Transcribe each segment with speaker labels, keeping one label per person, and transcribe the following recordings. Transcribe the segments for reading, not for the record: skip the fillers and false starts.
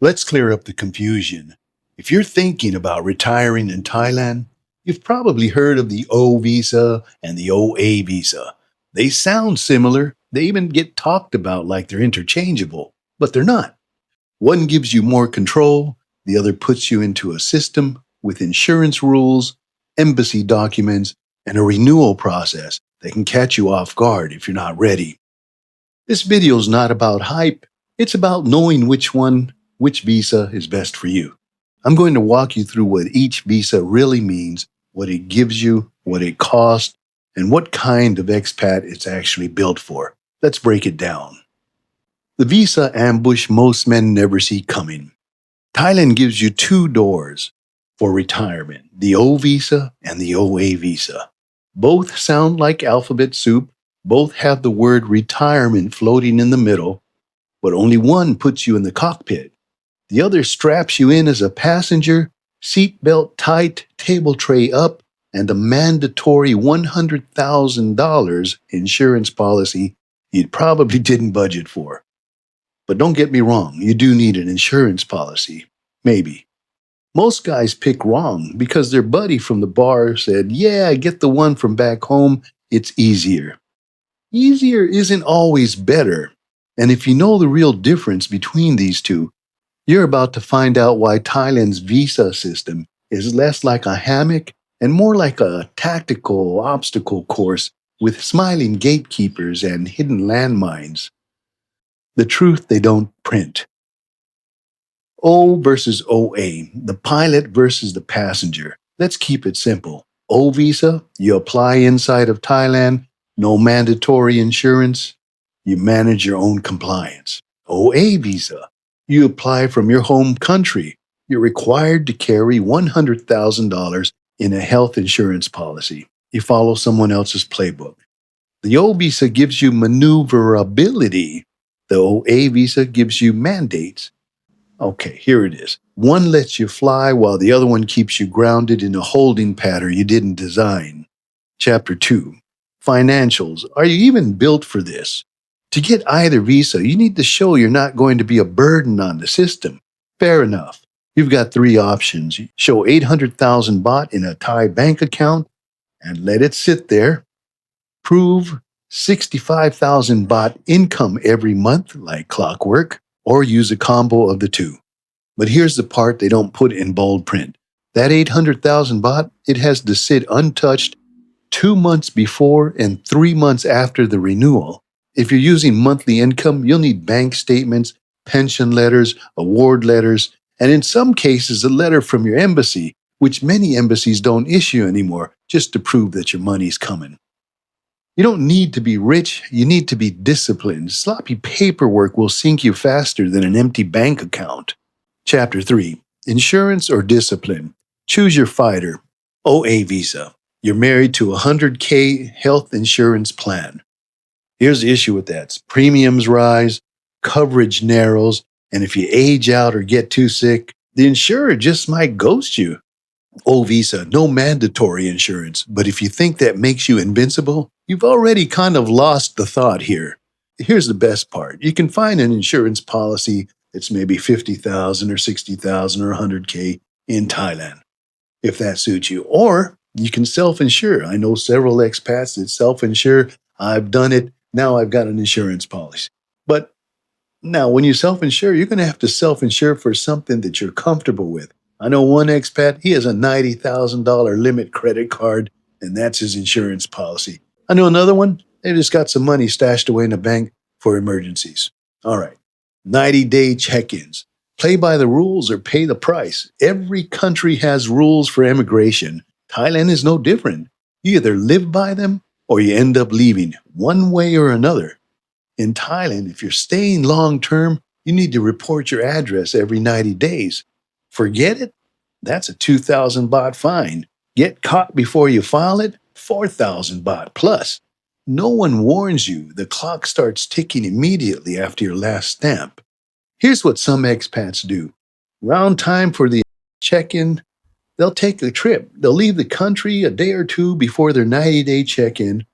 Speaker 1: Let's clear up the confusion. If you're thinking about retiring in Thailand, you've probably heard of the O visa and the OA visa. They sound similar. They even get talked about like they're interchangeable, but they're not. One gives you more control, the other puts you into a system with insurance rules, embassy documents, and a renewal process that can catch you off guard if you're not ready. This video is not about hype, it's about knowing which visa is best for you. I'm going to walk you through what each visa really means, what it gives you, what it costs, and what kind of expat it's actually built for. Let's break it down. The visa ambush most men never see coming. Thailand gives you two doors for retirement, the O visa and the OA visa. Both sound like alphabet soup, both have the word retirement floating in the middle, but only one puts you in the cockpit. The other straps you in as a passenger, seatbelt tight, table tray up, and a mandatory $100,000 insurance policy you probably didn't budget for. But don't get me wrong, you do need an insurance policy. Maybe. Most guys pick wrong because their buddy from the bar said, "Yeah, get the one from back home, it's easier." Easier isn't always better. And if you know the real difference between these two, you're about to find out why Thailand's visa system is less like a hammock and more like a tactical obstacle course with smiling gatekeepers and hidden landmines. The truth they don't print. O versus OA, the pilot versus the passenger. Let's keep it simple. O visa, you apply inside of Thailand, no mandatory insurance, you manage your own compliance. OA visa, you apply from your home country, you're required to carry $100,000 in a health insurance policy. You follow someone else's playbook. The O visa gives you maneuverability. The OA visa gives you mandates. Okay, here it is. One lets you fly while the other one keeps you grounded in a holding pattern you didn't design. Chapter 2. Financials. Are you even built for this? To get either visa, you need to show you're not going to be a burden on the system. Fair enough. You've got three options. Show 800,000 baht in a Thai bank account and let it sit there. Prove 65,000 baht income every month like clockwork, or use a combo of the two. But here's the part they don't put in bold print. That 800,000 baht, it has to sit untouched 2 months before and 3 months after the renewal. If you're using monthly income, you'll need bank statements, pension letters, award letters, and in some cases, a letter from your embassy, which many embassies don't issue anymore, just to prove that your money's coming. You don't need to be rich, you need to be disciplined. Sloppy paperwork will sink you faster than an empty bank account. Chapter 3. Insurance or discipline? Choose your fighter. OA visa. You're married to a 100K health insurance plan. Here's the issue with that. Premiums rise, coverage narrows, and if you age out or get too sick, the insurer just might ghost you. O visa, no mandatory insurance, but if you think that makes you invincible, you've already kind of lost the thought here. Here's the best part. You can find an insurance policy that's maybe 50,000 or 60,000 or 100K in Thailand, if that suits you. Or you can self-insure. I know several expats that self-insure. I've done it. Now I've got an insurance policy. But now when you self-insure, you're going to have to self-insure for something that you're comfortable with. I know one expat, he has a $90,000 limit credit card, and that's his insurance policy. I know another one, they just got some money stashed away in the bank for emergencies. All right, 90-day check-ins. Play by the rules or pay the price. Every country has rules for immigration. Thailand is no different. You either live by them or you end up leaving, one way or another. In Thailand, if you're staying long-term, you need to report your address every 90 days. Forget it? That's a 2,000 baht fine. Get caught before you file it? 4,000 baht plus. No one warns you. The clock starts ticking immediately after your last stamp. Here's what some expats do. Round time for the check-in, they'll take a trip. They'll leave the country a day or two before their 90-day check-in.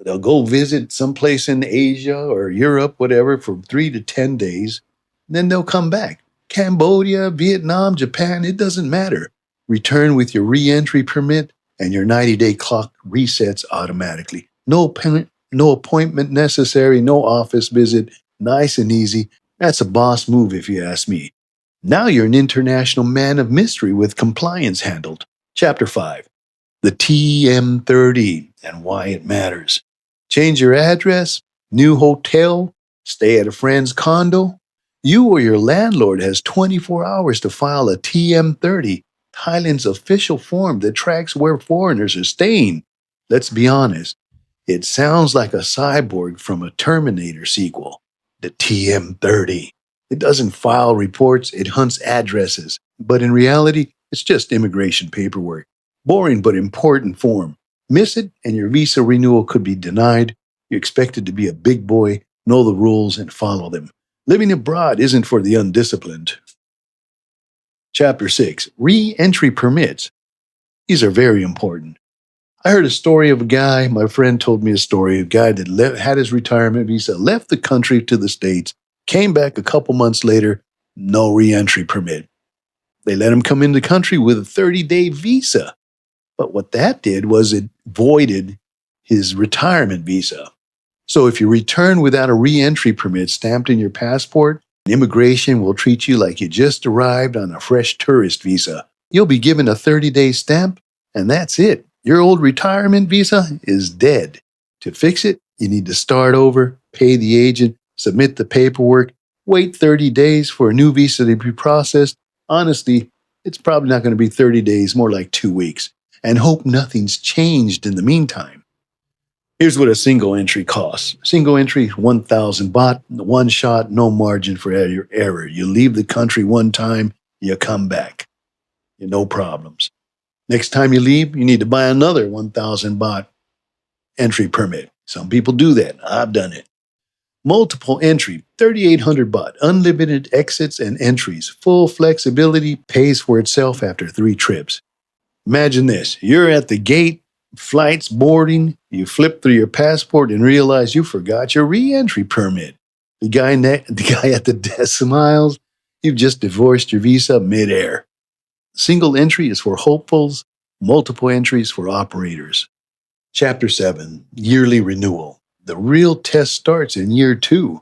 Speaker 1: They'll go visit someplace in Asia or Europe, whatever, for 3 to 10 days. Then they'll come back. Cambodia, Vietnam, Japan, it doesn't matter. Return with your re-entry permit and your 90-day clock resets automatically. No appointment necessary, no office visit. Nice and easy. That's a boss move if you ask me. Now you're an international man of mystery with compliance handled. Chapter 5. The TM30 and why it matters. Change your address, new hotel, stay at a friend's condo. You or your landlord has 24 hours to file a TM30, Thailand's official form that tracks where foreigners are staying. Let's be honest, it sounds like a cyborg from a Terminator sequel. The TM30. It doesn't file reports, it hunts addresses. But in reality, it's just immigration paperwork. Boring but important form. Miss it and your visa renewal could be denied. You're expected to be a big boy, know the rules, and follow them. Living abroad isn't for the undisciplined. Chapter 6. Re-entry permits. These are very important. I heard a story of a guy, my friend told me a story, of a guy that had his retirement visa, left the country to the States, came back a couple months later, no re-entry permit. They let him come in the country with a 30-day visa. But what that did was it voided his retirement visa. So if you return without a re-entry permit stamped in your passport, immigration will treat you like you just arrived on a fresh tourist visa. You'll be given a 30-day stamp, and that's it. Your old retirement visa is dead. To fix it, you need to start over, pay the agent, submit the paperwork, wait 30 days for a new visa to be processed. Honestly, it's probably not going to be 30 days, more like 2 weeks. And hope nothing's changed in the meantime. Here's what a single entry costs. Single entry, 1,000 baht, one shot, no margin for error. You leave the country one time, you come back. No problems. Next time you leave, you need to buy another 1,000 baht entry permit. Some people do that. I've done it. Multiple entry, 3,800 baht, unlimited exits and entries. Full flexibility, pays for itself after 3 trips. Imagine this. You're at the gate, flight's boarding, you flip through your passport and realize you forgot your re-entry permit. The guy at the desk smiles. You've just divorced your visa midair. Single entry is for hopefuls, multiple entries for operators. Chapter 7. Yearly renewal. The real test starts in year 2.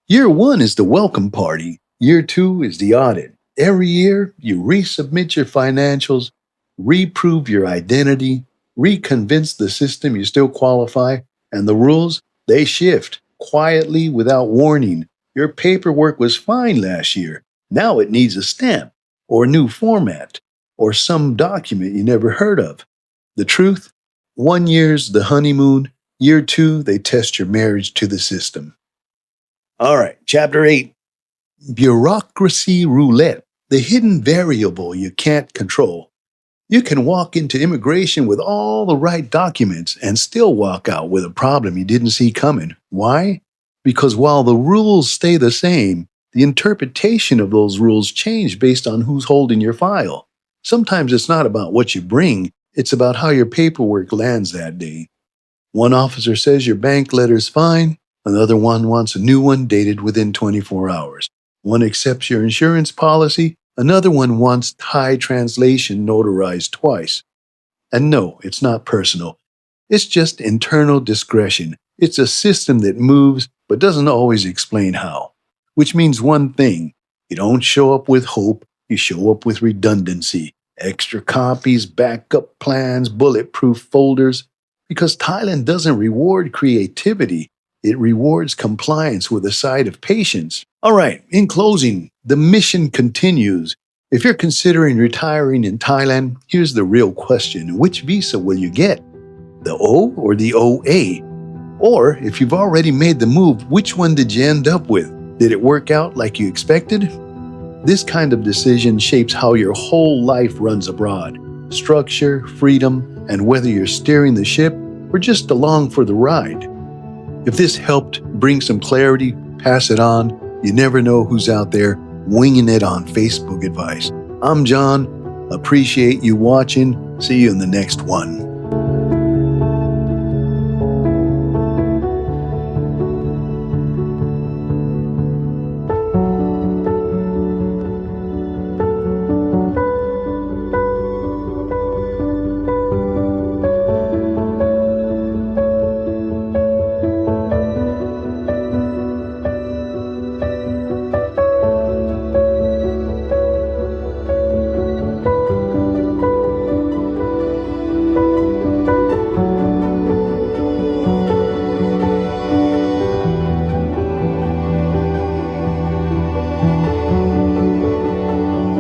Speaker 1: Year 1 is the welcome party. Year 2 is the audit. Every year, you resubmit your financials, reprove your identity, reconvince the system you still qualify, and the rules, they shift quietly without warning. Your paperwork was fine last year. Now it needs a stamp, or a new format, or some document you never heard of. The truth? 1 year's the honeymoon. Year 2, they test your marriage to the system. All right, Chapter 8. Bureaucracy Roulette, the hidden variable you can't control. You can walk into immigration with all the right documents and still walk out with a problem you didn't see coming. Why? Because while the rules stay the same, the interpretation of those rules change based on who's holding your file. Sometimes it's not about what you bring, it's about how your paperwork lands that day. One officer says your bank letter's fine, another one wants a new one dated within 24 hours. One accepts your insurance policy, another one wants Thai translation notarized twice. And no, it's not personal. It's just internal discretion. It's a system that moves but doesn't always explain how. Which means one thing, you don't show up with hope, you show up with redundancy. Extra copies, backup plans, bulletproof folders. Because Thailand doesn't reward creativity, it rewards compliance with a side of patience. All right, in closing, the mission continues. If you're considering retiring in Thailand, here's the real question. Which visa will you get? The O or the OA? Or, if you've already made the move, which one did you end up with? Did it work out like you expected? This kind of decision shapes how your whole life runs abroad. Structure, freedom, and whether you're steering the ship or just along for the ride. If this helped bring some clarity, pass it on. You never know who's out there winging it on Facebook advice. I'm John. Appreciate you watching. See you in the next one.